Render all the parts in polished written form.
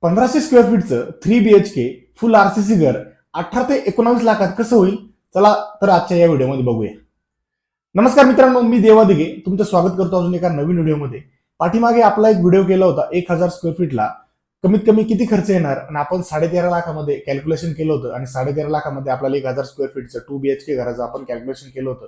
1500 square फीटचं 3 BHK फुल RCC घर 18 ते 19 लाखात कसं होईल? चला तर आजच्या या व्हिडिओमध्ये बघूया. नमस्कार मित्रांनो, मी देवा दिघे तुमचं स्वागत करतो अजून एका नवीन व्हिडिओमध्ये. पाठीमागे आपला एक व्हिडिओ केला होता 1000 स्क्वेअर फीटला कमीत कमी किती खर्च येणार आणि आपण 13.5 लाखामध्ये कॅल्क्युलेशन केलं होतं आणि 13.5 लाखामध्ये आपल्याला 1000 स्क्वेअर फीटचं 2 BHK घराचं आपण कॅल्क्युलेशन केलं होतं.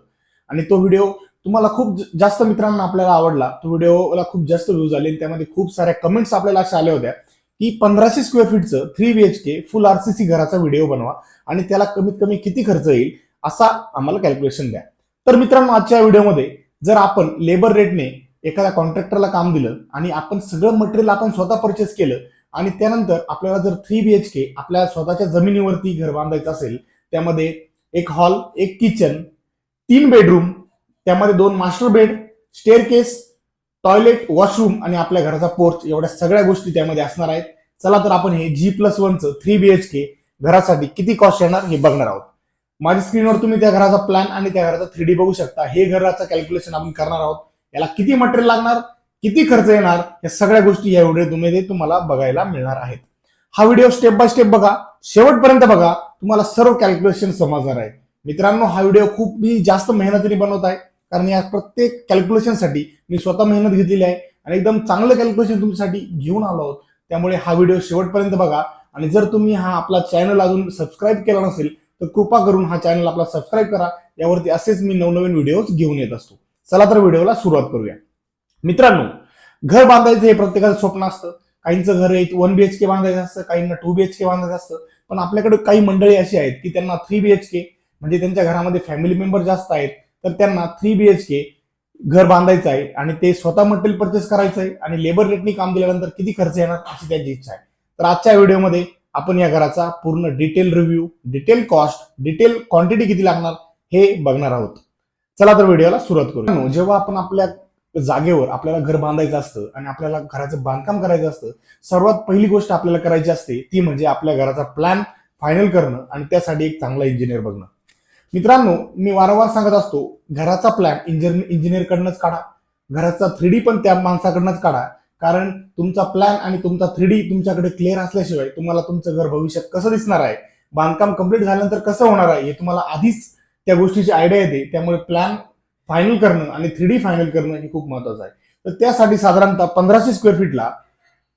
आणि तो व्हिडिओ तुम्हाला खूप जास्त मित्रांना आपल्याला आवडला. तो व्हिडिओला खूप जास्त व्ह्यूज आले आणि त्यामध्ये खूप साऱ्या कमेंट्स आपल्याला अशा आल्या होत्या की 1500 स्क्वेअर फीटचं 3 BHK फुल आरसीसी घराचा व्हिडिओ बनवा आणि त्याला कमीत कमी किती खर्च येईल असा आम्हाला कॅल्क्युलेशन द्या. तर मित्रांनो, आजच्या व्हिडिओमध्ये जर आपण लेबर रेटने एखाद्या कॉन्ट्रॅक्टरला काम दिलं आणि आपण सगळं मटेरियल आपण स्वतः परचेस केलं आणि त्यानंतर आपल्याला जर 3 BHK आपल्या स्वतःच्या जमिनीवरती घर बांधायचं असेल, त्यामध्ये एक हॉल, एक किचन, 3 बेडरूम, त्यामध्ये 2 master bed, staircase, toilet, washroom आणि आपल्या घराचा पोर्च, एवढ्या सगळ्या गोष्टी त्यामध्ये असणार आहेत. चला तर आपण हे G+1चं 3 BHK घरासाठी किती कॉस्ट येणार हे बघणार आहोत. माझ्या स्क्रीनवर तुम्ही त्या घराचा प्लॅन आणि त्या घराचा 3D बघू शकता. हे घराचं कॅल्क्युलेशन आपण करणार आहोत. याला किती मटेरियल लागणार, किती खर्च येणार, या सगळ्या गोष्टी या व्हिडिओमध्ये तुम्हाला बघायला मिळणार आहेत. हा व्हिडिओ स्टेप बाय स्टेप बघा, शेवटपर्यंत बघा, तुम्हाला सर्व कॅल्क्युलेशन समजणार आहे. मित्रांनो, हा व्हिडिओ खूप मी जास्त मेहनतीने बनवत आहे, कारण या प्रत्येक कॅल्क्युलेशनसाठी मी स्वतः मेहनत घेतलेली आहे आणि एकदम चांगलं कॅल्क्युलेशन तुमच्यासाठी घेऊन आलो आहोत. त्यामुळे हा व्हिडिओ शेवटपर्यंत बघा आणि जर तुम्ही हा आपला चॅनल अजून सबस्क्राईब केला नसेल तर कृपा करून हा चॅनल आपला सबस्क्राईब करा. यावरती असेच मी नवनवीन व्हिडिओज घेऊन येत असतो. चला तर व्हिडिओला सुरुवात करूया. मित्रांनो, घर बांधायचं हे प्रत्येकाचं स्वप्न असतं. काहींचं घर 1 BHK बांधायचं असतं, काहींना 2 BHK बांधायचं असतं. पण आपल्याकडे काही मंडळी अशी आहेत की त्यांना 3 BHK म्हणजे त्यांच्या घरामध्ये फॅमिली मेंबर जास्त आहेत, तर त्यांना 3 BHK घर बांधायचं आहे आणि ते स्वतः मटेरियल परचेस करायचं आहे आणि लेबर रेटनी काम दिल्यानंतर किती खर्च येणार अशी त्यांची इच्छा आहे. तर आजच्या व्हिडिओमध्ये आपण या घराचा पूर्ण detail review, detail cost, detail quantity किती लागणार हे बघणार आहोत. चला तर व्हिडिओला सुरुवात करू. जेव्हा आपण आपल्या जागेवर आपल्याला घर बांधायचं असतं आणि आपल्याला घराचं बांधकाम करायचं असतं, सर्वात पहिली गोष्ट आपल्याला करायची असते ती म्हणजे आपल्या घराचा प्लॅन फायनल करणं आणि त्यासाठी एक चांगला इंजिनियर बघणं. मित्रांनो, मी वारंवार सांगत असतो, घराचा प्लॅन इंजिनियर कडनंच काढा, घराचा 3D पण त्या माणसाकडनंच काढा. कारण तुमचा प्लॅन आणि तुमचा 3D तुमच्याकडे क्लिअर असल्याशिवाय तुम्हाला तुमचं घर भविष्यात कसं दिसणार आहे, बांधकाम कंप्लीट झाल्यानंतर कसं होणार आहे हे तुम्हाला आधीच त्या गोष्टीची आयडिया येते. त्यामुळे प्लॅन फायनल करणं आणि 3D फायनल करणं हे खूप महत्वाचं आहे. तर त्यासाठी साधारणतः 1500 स्क्वेअर फीटला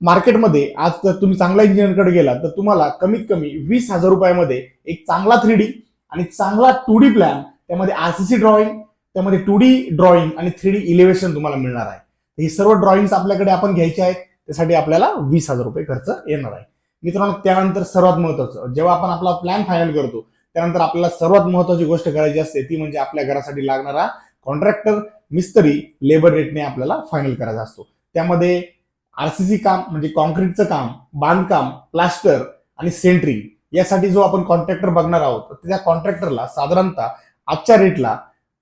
मार्केटमध्ये आज जर तुम्ही चांगल्या इंजिनियरकडे गेला तर तुम्हाला कमीत कमी 20,000 रुपयामध्ये एक चांगला 3D आणि चांगला 2D प्लॅन, त्यामध्ये आरसीसी ड्रॉइंग, त्यामध्ये 2D ड्रॉइंग आणि 3D इलेव्हेशन तुम्हाला मिळणार आहे. हे सर्व ड्रॉइंग्स आपल्याकडे आपण घ्यायचे आहेत. त्यासाठी आपल्याला 20,000 रुपये खर्च येणार आहे. मित्रांनो, त्यानंतर सर्वात महत्वाचं, जेव्हा आपण आपला प्लॅन फायनल करतो त्यानंतर आपल्याला सर्वात महत्वाची गोष्ट करायची असते ती म्हणजे आपल्या घरासाठी लागणारा कॉन्ट्रॅक्टर, मिस्त्री, लेबर रेटने आपल्याला फायनल करायचा असतो. त्यामध्ये आरसीसी काम म्हणजे कॉन्क्रीटचं काम, बांधकाम, प्लास्टर आणि सेंट्रिंग यासाठी जो आपण कॉन्ट्रॅक्टर बघणार आहोत, त्या कॉन्ट्रॅक्टरला साधारणतः आजच्या रेटला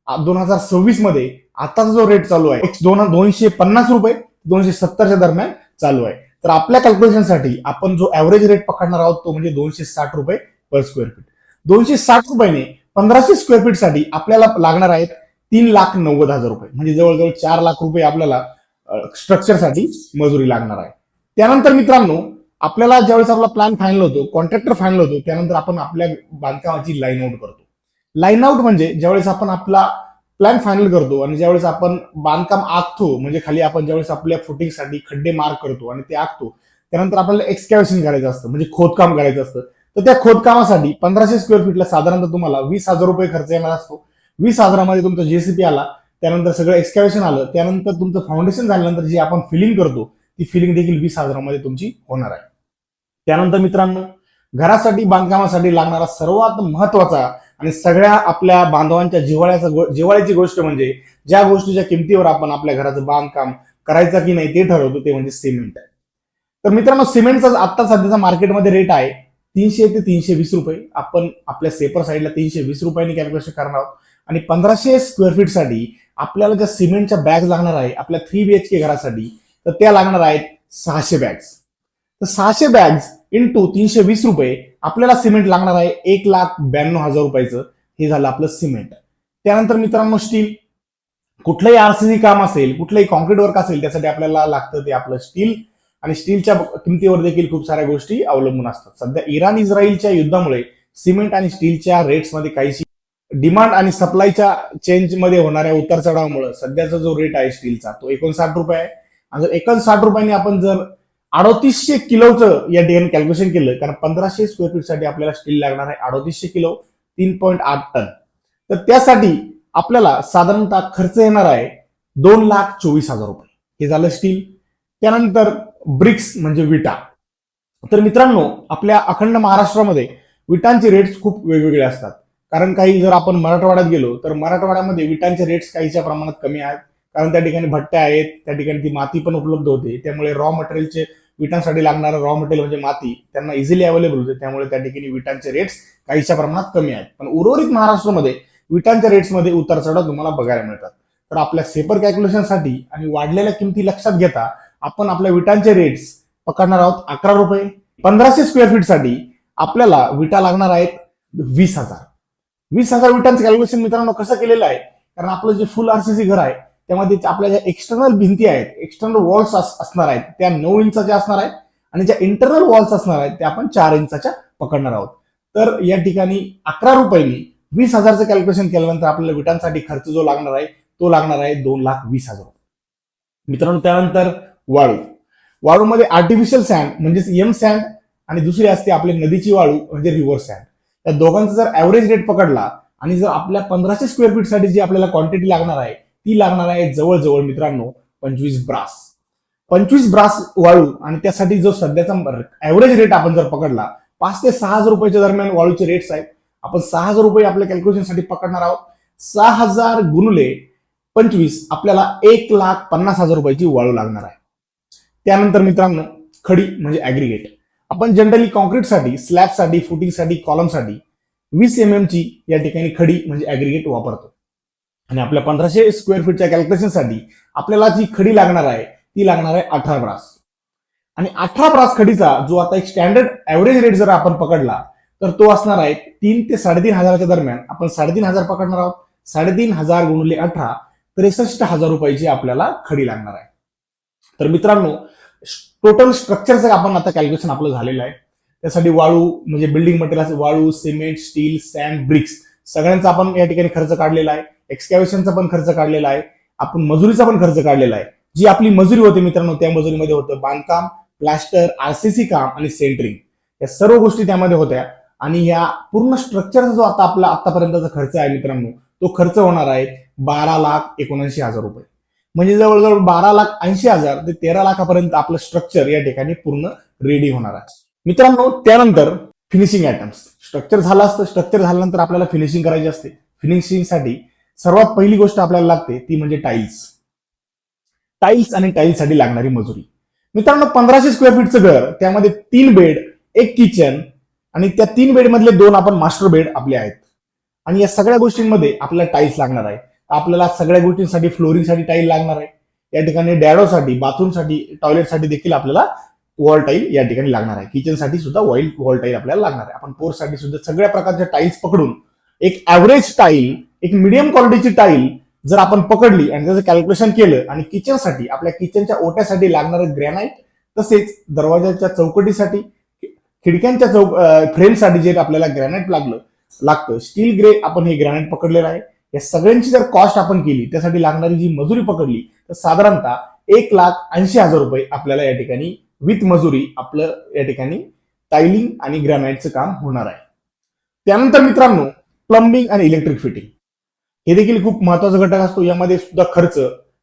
2026 मध्ये आताचा जो रेट चालू आहे 250 रुपये 270च्या दरम्यान चालू आहे. तर आपल्या कॅल्क्युलेशनसाठी आपण जो ऍव्हरेज रेट पकडणार आहोत तो म्हणजे 260 रुपये पर स्क्वेअर फीट. 260 रुपयाने 1500 स्क्वेअर फीट साठी आपल्याला लागणार आहेत 3,90,000 रुपये, म्हणजे जवळजवळ 4 लाख रुपये आपल्याला स्ट्रक्चरसाठी मजुरी लागणार आहे. त्यानंतर मित्रांनो, आपल्याला ज्यावेळेस आपला प्लॅन फायनल होतो, कॉन्ट्रॅक्टर फायनल होतो, त्यानंतर आपण आपल्या बांधकामाची लाईन आउट करतो. लाईन आउट म्हणजे ज्यावेळेस आपण आपला प्लॅन फायनल करतो आणि ज्यावेळेस आपण बांधकाम आखतो, म्हणजे खाली आपण ज्यावेळेस आपल्या फुटिंगसाठी खड्डे मार्क करतो आणि ते आखतो, त्यानंतर आपल्याला एक्सकॅव्हेशन करायचं असतं, म्हणजे खोदकाम करायचं असतं. तर त्या खोदकामासाठी 1500 स्क्वेअर फीटला साधारणतः तुम्हाला 20,000 रुपये खर्च येणार असतो. 20,000मध्ये तुमचा जेसीपी आला, त्यानंतर सगळं एक्सकॅव्हेशन आलं, त्यानंतर तुमचं फाउंडेशन झाल्यानंतर जी आपण फिलिंग करतो ती फिलिंग देखील 20,000मध्ये तुमची होणार आहे. त्यानंतर मित्रांनो, घरासाठी बांधकामासाठी लागणारा सर्वात महत्वाचा आणि सगळ्या आपल्या बांधवांच्या जिव्हाळ्याची गोष्ट म्हणजे ज्या गोष्टीच्या किमतीवर आपण आपल्या घराचं बांधकाम करायचं की नाही ते ठरवतो, ते म्हणजे सिमेंट. तर मित्रांनो, सिमेंटचा आता सध्याचा मार्केटमध्ये रेट आहे 300 ते 320 रुपये. आपण आपल्या सेपर साईडला 320 रुपयांनी कॅल्क्युलेशन करणार आहोत आणि 1500 स्क्वेअर फीट साठी आपल्याला ज्या सिमेंटच्या बॅग लागणार आहे आपल्या 3 BHK घरासाठी, तर त्या लागणार आहेत 600 बॅग्स. तर 600 बॅग्स इंटू 320 रुपये आपल्याला सिमेंट लागणार आहे 1,92,000 रुपयाचं. हे झालं आपलं सिमेंट. त्यानंतर मित्रांनो, स्टील, कुठलंही आरसीसी काम असेल, कुठलंही कॉन्क्रीट वर्क असेल, त्यासाठी आपल्याला लागतं ते आपलं स्टील आणि स्टीलच्या किमतीवर देखील खूप साऱ्या गोष्टी अवलंबून असतात. सध्या इराण इस्रायलच्या युद्धामुळे सिमेंट आणि स्टीलच्या रेट्समध्ये काहीशी डिमांड आणि सप्लायच्या चेंजमध्ये होणाऱ्या उतार चढावामुळे सध्याचा जो रेट आहे स्टीलचा तो 59 रुपये आहे. आणि जर 59 रुपयांनी आपण जर 3800 किलोचं या ठिकाणी कॅल्क्युलेशन केलं, कारण 1500 स्क्वेअर फीट साठी आपल्याला स्टील लागणार आहे 3800 किलो, 3.8 टन. तर त्यासाठी आपल्याला साधारणतः खर्च येणार आहे 2,24,000 रुपये. हे झालं स्टील. त्यानंतर ब्रिक्स म्हणजे विटा. तर मित्रांनो, आपल्या अखंड महाराष्ट्रामध्ये विटांचे रेट्स खूप वेगवेगळे असतात. कारण काही जर आपण मराठवाड्यात गेलो तर मराठवाड्यामध्ये विटांचे रेट्स काहीच्या प्रमाणात कमी आहेत, कारण त्या ठिकाणी भट्ट्या आहेत, त्या ठिकाणी ती माती पण उपलब्ध होते. त्यामुळे रॉ मटेरियलचे विटांसाठी लागणारं रॉ मटेरियल म्हणजे माती त्यांना इझिली अवेलेबल होते. त्यामुळे त्या ठिकाणी विटांचे रेट्स काहीच्या प्रमाणात कमी आहेत. पण उर्वरित महाराष्ट्रामध्ये विटांच्या रेट्समध्ये उतार चढाव तुम्हाला बघायला मिळतात. तर आपल्या सेपर कॅल्क्युलेशनसाठी आणि वाढलेल्या किमती लक्षात घेता आपण आपल्या विटांचे रेट्स पकडणार आहोत 11 रुपये. 1500 स्क्वेअर फीट साठी आपल्याला विटा लागणार आहेत 20,000. 20,000 विटांचं कॅल्क्युलेशन मित्रांनो कसं केलेलं आहे, कारण आपलं जे फुल आरसीसी घर आहे त्यामध्ये आपल्या ज्या एक्सटर्नल भिंती आहेत, एक्सटर्नल वॉल्स असणार आहेत त्या 9 इंचाच्या असणार आहेत आणि ज्या इंटरनल वॉल्स असणार आहेत त्या आपण 4 इंचाच्या पकडणार आहोत. तर या ठिकाणी 11 रुपयांनी 20,000चं कॅल्क्युलेशन केल्यानंतर आपल्याला विटांसाठी खर्च जो लागणार आहे तो लागणार आहे 2,20,000 रुपये. मित्रांनो, त्यानंतर वाळू. वाळूमध्ये आर्टिफिशियल सँड म्हणजेच एम सँड आणि दुसरी असते आपली नदीची वाळू म्हणजे रिव्हर सँड. या दोघांचा जर ऍव्हरेज रेट पकडला आणि जर आपल्या 1500 स्क्वेअर फीट साठी जी आपल्याला क्वांटिटी लागणार आहे ती लागणार आहे जवळजवळ मित्रांनो 25 ब्रास. 25 ब्रास वाळू आणि त्यासाठी जो सध्याचा ऍव्हरेज रेट आपण जर पकडला 5 ते 6,000 रुपयाच्या दरम्यान वाळूचे रेट्स आहेत. आपण 6,000 रुपये आपल्या कॅल्क्युलेशनसाठी पकडणार आहोत. 6,000 गुणुले 25 आपल्याला 1,50,000 रुपयाची वाळू लागणार आहे. त्यानंतर मित्रांनो, खडी म्हणजे ऍग्रिगेट. आपण जनरली कॉन्क्रीटसाठी, स्लॅबसाठी, फुटिंगसाठी, कॉलमसाठी 20 mm ची या ठिकाणी खडी म्हणजे ऍग्रिगेट वापरतो. आणि आपल्या 1500 स्क्वेअर फीटच्या कॅल्क्युलेशनसाठी आपल्याला जी खडी लागणार आहे ती लागणार आहे 18 ब्रास. आणि 18 ब्रास खडीचा जो आता एक स्टँडर्ड ऍव्हरेज रेट जर आपण पकडला तर तो असणार आहे 3 ते 3,500च्या दरम्यान. आपण 3,500 पकडणार आहोत. 3,500 गुणिले 18 63,000 रुपयाची आपल्याला खडी लागणार आहे. तर मित्रांनो, टोटल स्ट्रक्चरचं आपण आता कॅल्क्युलेशन आपलं झालेलं आहे. त्यासाठी वाळू म्हणजे बिल्डिंग मटेरियल, वाळू, सिमेंट, स्टील, सँड, ब्रिक्स सगळ्यांचा आपण या ठिकाणी खर्च काढलेला आहे. एक्सकॅव्हेशनचा पण खर्च काढलेला आहे. आपण मजुरीचा पण खर्च काढलेला आहे. जी आपली मजुरी होती मित्रांनो त्या मजुरीमध्ये होतं बांधकाम, प्लास्टर, आरसीसी काम आणि सेंटरिंग. या सर्व गोष्टी त्यामध्ये होत्या. आणि या पूर्ण स्ट्रक्चरचा जो आता आपला आतापर्यंतचा खर्च आहे मित्रांनो तो खर्च होणार आहे 12,79,000 रुपये. म्हणजे जवळजवळ 12,80,000 ते 13 लाखापर्यंत आपलं स्ट्रक्चर या ठिकाणी पूर्ण रेडी होणार आहे. मित्रांनो, त्यानंतर फिनिशिंग आयटम्स. स्ट्रक्चर झालं असतं, स्ट्रक्चर झाल्यानंतर आपल्याला फिनिशिंग करायची असते. फिनिशिंगसाठी सर्वात पहिली गोष्ट आपल्याला लागते ती म्हणजे टाईल्स. टाईल्स आणि टाईल्ससाठी लागणारी मजुरी. मित्रांनो, 1500 स्क्वेअर फीटचं घर, त्यामध्ये 3 बेड, 1 किचन आणि त्या 3 बेड मधले 2 आपण मास्टर बेड आपले आहेत. आणि या सगळ्या गोष्टींमध्ये आपल्याला टाईल्स लागणार आहे. आपल्याला सगळ्या गोष्टींसाठी फ्लोरिंगसाठी टाईल लागणार आहे. या ठिकाणी डॅडोसाठी, बाथरूमसाठी, टॉयलेटसाठी देखील आपल्याला वॉल टाईल या ठिकाणी लागणार आहे. किचनसाठी सुद्धा वॉल टाईल आपल्याला लागणार आहे. आपण पोर्चसाठी सुद्धा सगळ्या प्रकारच्या टाईल्स पकडून एक ऍव्हरेज टाईल, एक मिडियम क्वालिटीची टाईल जर आपण पकडली आणि त्याचं कॅल्क्युलेशन केलं आणि किचनसाठी, आपल्या किचनच्या ओट्यासाठी लागणारं ग्रॅनाइट, तसेच दरवाजाच्या चौकटीसाठी, खिडक्यांच्या फ्रेमसाठी जे आपल्याला ग्रॅनाइट लागतं, स्टील ग्रे आपण हे ग्रॅनाइट पकडलेलं आहे. या सगळ्यांची जर कॉस्ट आपण केली, त्यासाठी लागणारी जी मजुरी पकडली तर साधारणतः 1,80,000 रुपये आपल्याला या ठिकाणी विथ मजुरी आपलं या ठिकाणी टायलिंग आणि ग्रॅनाइटचं काम होणार आहे. त्यानंतर मित्रांनो, प्लंबिंग आणि इलेक्ट्रिक फिटिंग हे देखील खूप महत्वाचा घटक असतो. यामध्ये सुद्धा खर्च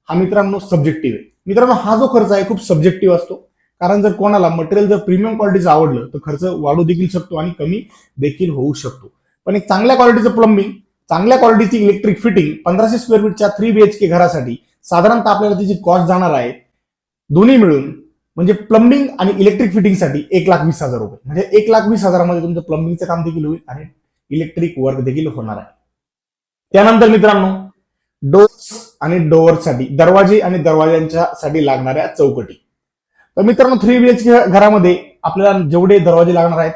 हा मित्रांनो सब्जेक्टिव्ह आहे. मित्रांनो, हा जो खर्च आहे खूप सब्जेक्टिव्ह असतो. कारण जर कोणाला मटेरियल जर प्रीमियम क्वालिटीचं आवडलं तर खर्च वाढू देखील शकतो आणि कमी देखील होऊ शकतो. पण एक चांगल्या क्वालिटीचं प्लंबिंग, चांगल्या क्वालिटीची इलेक्ट्रिक फिटिंग 1500 स्क्वेअर फीटच्या 3 BHK घरासाठी साधारणतः आपल्याला त्याची कॉस्ट जाणार आहे दोन्ही मिळून म्हणजे प्लंबिंग आणि इलेक्ट्रिक फिटिंगसाठी 1,20,000 रुपये. म्हणजे 1,20,000 मध्ये तुमचं प्लंबिंगचं काम देखील होईल आणि इलेक्ट्रिक वर्क देखील होणार आहे. त्यानंतर मित्रांनो, डोर्स आणि डोअरसाठी, दरवाजे आणि दरवाजांच्यासाठी लागणाऱ्या चौकटी. तर मित्रांनो, 3 BHK घरामध्ये आपल्याला जेवढे दरवाजे लागणार आहेत,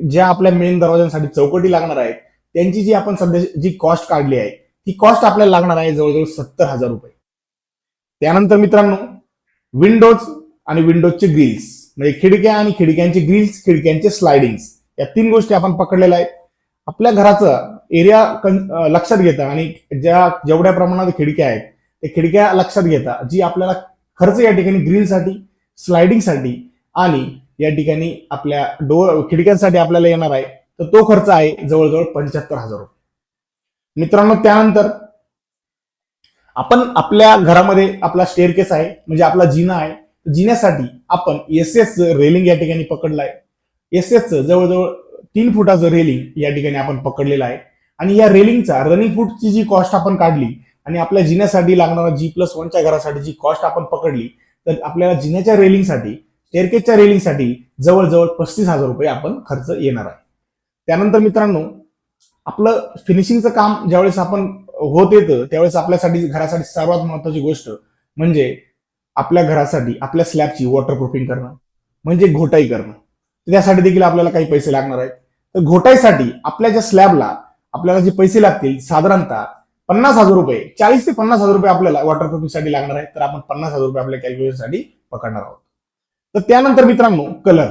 ज्या आपल्या मेन दरवाजांसाठी चौकटी लागणार आहेत, त्यांची जी आपण सध्या जी कॉस्ट काढली आहे ती कॉस्ट आपल्याला लागणार आहे जवळजवळ 70,000 रुपये. त्यानंतर मित्रांनो, विंडोज आणि विंडोजचे ग्रिल्स, म्हणजे खिडक्या आणि खिडक्यांचे ग्रिल्स, खिडक्यांचे स्लायडिंग्स, या 3 गोष्टी आपण पकडलेल्या आहेत. आपल्या घराचं एरिया लक्षात घेता आणि जेवढ्या प्रमाणात खिडक्या आहेत ते खिडक्या लक्षात घेता जी आपल्याला खर्च या ठिकाणी ग्रिलसाठी, स्लायडिंगसाठी आणि या ठिकाणी आपल्या खिडक्यांसाठी आपल्याला येणार आहे, तर तो खर्च आहे जवळजवळ 75,000 रुपये. मित्रांनो, त्यानंतर आपण आपल्या घरामध्ये आपला स्टेअरकेस आहे, म्हणजे आपला जिना आहे. जिन्यासाठी आपण एसएस रेलिंग या ठिकाणी पकडलाय. एसएस जवळजवळ 3 फुटाचं रेलिंग या ठिकाणी आपण पकडलेलं आहे. आणि या रेलिंगचा रनिंग फूटची जी कॉस्ट आपण काढली आणि आपल्या जिन्यासाठी लागणारा G+1च्या घरासाठी जी कॉस्ट आपण पकडली, तर आपल्याला जिन्याच्या रेलिंगसाठी, स्टेअरकेसच्या रेलिंगसाठी जवळजवळ 35,000 रुपये आपण खर्च येणार आहे. त्यानंतर मित्रांनो, आपलं फिनिशिंगचं काम ज्यावेळेस आपण होत येतं त्यावेळेस आपल्यासाठी घरासाठी सर्वात महत्वाची गोष्ट म्हणजे आपल्या घरासाठी आपल्या स्लॅबची वॉटरप्रूफिंग करणं, म्हणजे घोटाई करणं. त्यासाठी देखील आपल्याला काही पैसे लागणार आहेत. तर घोटाईसाठी आपल्या ज्या स्लॅबला आपल्याला जे पैसे लागतील साधारणतः 50,000 रुपये, 40 ते 50,000 रुपये आपल्याला वॉटरप्रूफिंगसाठी लागणार आहे. तर आपण 50,000 रुपये आपल्या कॅल्क्युलेशनसाठी पकडणार आहोत. तर त्यानंतर मित्रांनो, कलर.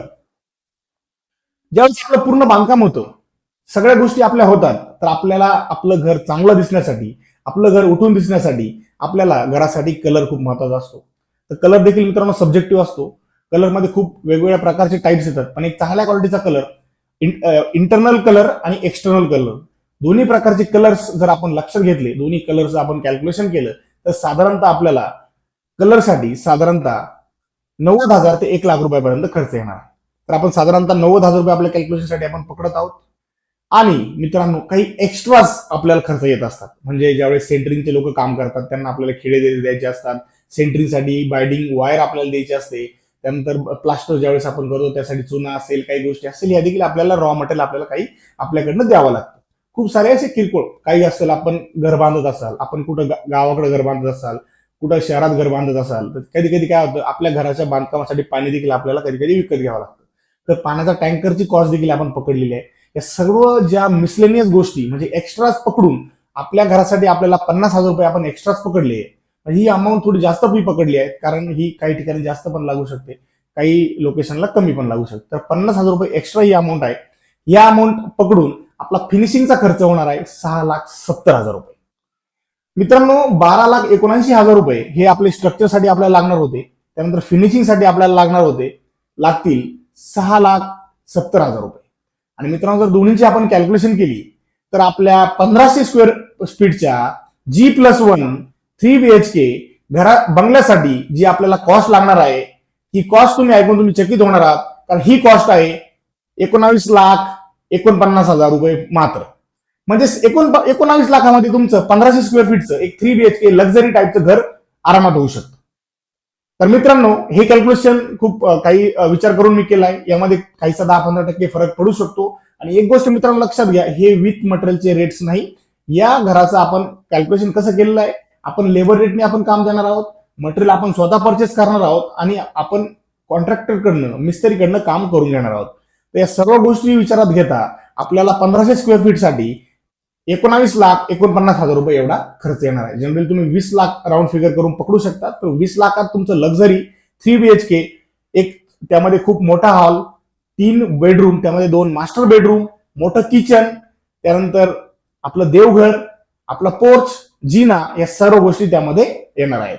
ज्यावेळेस आपलं पूर्ण बांधकाम होतं, सगळ्या गोष्टी आपल्या होतात, तर आपल्याला आपलं घर चांगलं दिसण्यासाठी, आपलं घर उठून दिसण्यासाठी आपल्याला घरासाठी कलर खूप महत्वाचा असतो. तर कलर देखील मित्रांनो सब्जेक्टिव्ह असतो. कलरमध्ये खूप वेगवेगळ्या प्रकारचे टाईप्स येतात, पण एक चांगल्या क्वालिटीचा कलर, इंटरनल कलर आणि एक्सटर्नल कलर, दोन्ही प्रकारचे कलर्स जर आपण लक्षात घेतले, दोन्ही कलर्स आपण कॅल्क्युलेशन केलं, तर साधारणतः आपल्याला कलरसाठी साधारणतः 90,000 ते 1 लाख रुपयापर्यंत खर्च येणार. तर आपण साधारणतः 90,000 रुपये आपल्या कॅल्क्युलेशनसाठी आपण पकडत आहोत. आणि मित्रांनो, काही एक्स्ट्राज आपल्याला खर्च येत असतात. म्हणजे ज्यावेळेस सेंटरिंगचे लोक काम करतात त्यांना आपल्याला खिळे द्यायचे असतात. सेंटरिंगसाठी बायडिंग वायर आपल्याला द्यायची असते. त्यानंतर प्लास्टर ज्यावेळेस आपण करतो त्यासाठी चुना असेल, काही गोष्टी असेल, या देखील आपल्याला रॉ मटेरियल आपल्याला काही आपल्याकडनं द्यावं लागतं. खूप सारे असे किरकोळ काही असेल. आपण घर बांधत असाल, आपण कुठं गावाकडे घर बांधत असाल, कुठं शहरात घर बांधत असाल, तर कधी कधी काय होतं, आपल्या घराच्या बांधकामासाठी पाणी देखील आपल्याला कधी कधी विकत घ्यावं लागतं. तर पाण्याचा टँकरची कॉस्ट देखील आपण पकडलेली आहे. या सर्व ज्या मिसलेनियस गोष्टी म्हणजे एक्स्ट्राज पकडून आपल्या घरासाठी आपल्याला 50,000 रुपये आपण एक्स्ट्राज पकडले. ही अमाऊंट थोडी जास्त पकडली आहे, कारण ही काही ठिकाणी जास्त पण लागू शकते, काही लोकेशनला कमी पण लागू शकते. तर 50,000 रुपये एक्स्ट्रा ही अमाऊंट आहे. या अमाऊंट पकडून आपला फिनिशिंगचा खर्च होणार आहे 6,70,000 रुपये. मित्रांनो, 12,79,000 रुपये हे आपले स्ट्रक्चरसाठी आपल्याला लागणार होते. त्यानंतर फिनिशिंगसाठी आपल्याला लागतील 6,70,000 रुपये. आणि मित्रांनो, जर दोन्हीची आपण कॅल्क्युलेशन केली तर आपल्या 1,500 स्क्वेअर फीटच्या G+1 3 BHK बंगल्यासाठी जी आपल्याला कॉस्ट लागणार आहे, ही कॉस्ट तुम्ही ऐकून तुम्ही चकित होणार आहात. कारण ही कॉस्ट आहे 19,49,000 रुपये मात्र. म्हणजे 19 लाखामध्ये तुमचं 1,500 स्क्वेअर फीटचं एक 3 BHK लक्झरी टाईपचं घर आरामात होऊ शकतं. तर मित्रांनो, हे कॅल्क्युलेशन खूप काही विचार करून मी केलं आहे. यामध्ये काहीसा 10-15% फरक पडू शकतो. आणि एक गोष्ट मित्रांनो लक्षात घ्या, हे विथ मटेरियलचे रेट्स नाही. या घराचं आपण कॅल्क्युलेशन कसं केलेलं आहे, आपण लेबर रेटने आपण काम देणार आहोत, मटेरियल आपण स्वतः परचेस करणार आहोत आणि आपण कॉन्ट्रॅक्टरकडनं, मिस्त्रीकडनं काम करून घेणार आहोत. तर या सर्व गोष्टी विचारात घेता आपल्याला 1,500 स्क्वेअर फीटसाठी 19,49,000 रुपये एवढा खर्च येणार आहे. जनरली तुम्ही 20 लाख राऊंड फिगर करून पकडू शकता. तर 20 लाखात तुमचं लक्झरी 3 BHK, एक त्यामध्ये खूप मोठा हॉल, 3 बेडरूम, त्यामध्ये 2 मास्टर बेडरूम, मोठं किचन, त्यानंतर आपलं देवघर, आपला पोर्च, जिना, या सर्व गोष्टी त्यामध्ये येणार आहेत.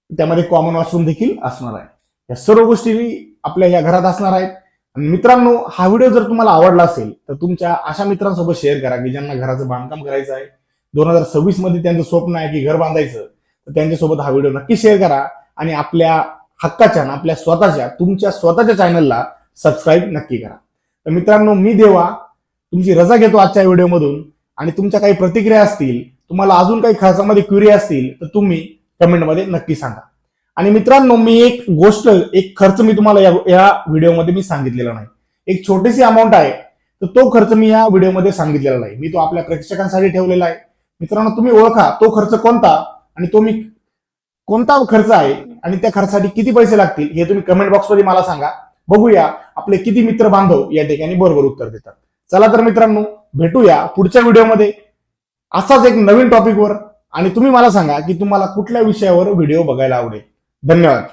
त्यामध्ये कॉमन वॉशरूम देखील असणार आहे. या सर्व गोष्टी आपल्या या घरात असणार आहेत. मित्रांनो, हा व्हिडिओ जर तुम्हाला आवडला असेल तर तुमच्या अशा मित्रांसोबत शेअर करा की ज्यांना घराचं बांधकाम करायचं आहे, 2026 मध्ये त्यांचं स्वप्न आहे की घर बांधायचं. तर त्यांच्यासोबत हा व्हिडिओ नक्की शेअर करा आणि आपल्या हक्काच्या, आपल्या तुमच्या स्वतःच्या चॅनलला सबस्क्राईब नक्की करा. तर मित्रांनो, मी देवा तुमची रजा घेतो आजच्या व्हिडिओमधून. आणि तुमच्या काही प्रतिक्रिया असतील, तुम्हाला अजून काही खर्चामध्ये क्वेरी असतील तर तुम्ही कमेंटमध्ये नक्की सांगा. आणि मित्रांनो, एक खर्च मी तुम्हाला या व्हिडिओमध्ये मी सांगितलेला नाही. एक छोटीशी अमाऊंट आहे, तर तो खर्च मी या व्हिडिओमध्ये सांगितलेला नाही. मी तो आपल्या प्रेक्षकांसाठी ठेवलेला आहे. मित्रांनो, तुम्ही ओळखा तो खर्च कोणता आणि तो मी कोणता खर्च आहे आणि त्या खर्चासाठी किती पैसे लागतील हे तुम्ही कमेंट बॉक्समध्ये मला सांगा. बघूया आपले किती मित्र बांधव या ठिकाणी बरोबर उत्तर देतात. चला तर मित्रांनो, भेटूया पुढच्या व्हिडिओमध्ये असाच एक नवीन टॉपिकवर. आणि तुम्ही मला सांगा की तुम्हाला कुठल्या विषयावर व्हिडिओ बघायला आवडेल. धन्यवाद.